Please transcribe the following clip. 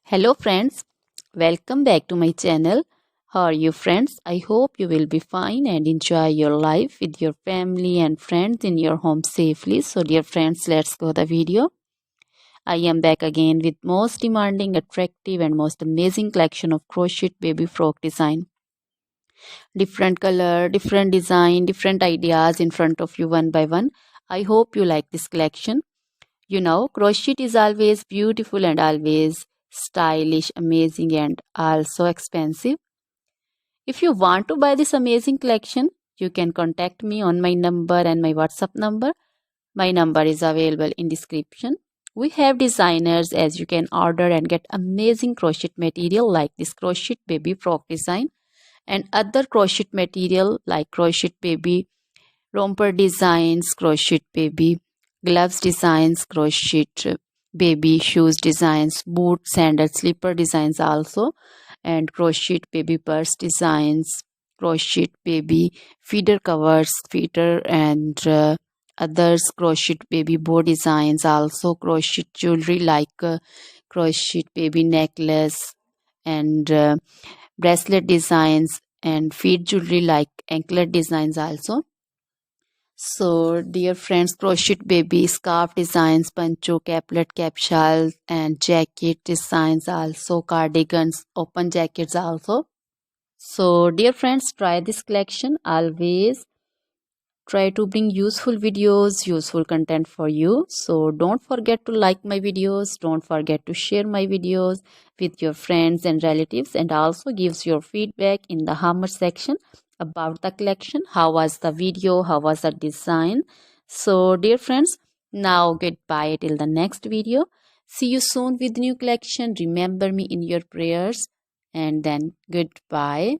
Hello friends, welcome back to my channel. How are you friends? I hope you will be fine and enjoy your life with your family and friends in your home safely. So dear friends, let's go the video. I am back again with most demanding, attractive and most amazing collection of crochet baby frock design. Different color, different design, different ideas in front of you one by one. I hope you like this collection. You know, crochet is always beautiful and always stylish, amazing, and also expensive. If you want to buy this amazing collection, you can contact me on my number and my WhatsApp number. My number is available in description. We have designers as you can order and get amazing crochet material like this crochet baby frock design and other crochet material like crochet baby romper designs, crochet baby gloves designs, crochet baby shoes designs, boot, sandal, slipper designs also, and crochet baby purse designs, crochet baby feeder covers, feeder and others, crochet baby bow designs also, crochet jewelry like crochet baby necklace and bracelet designs and feet jewelry like anklet designs also. So, dear friends, crochet baby scarf designs, pancho, caplet, capsule, and jacket designs also, cardigans, open jackets also. So, dear friends, try this collection. Always try to bring useful videos, useful content for you. So, don't forget to like my videos. Don't forget to share my videos with your friends and relatives, and also gives your feedback in the comment section about the collection. How was the video? How was the design? So, dear friends, now goodbye till the next video. See you soon with new collection. Remember me in your prayers, and then goodbye.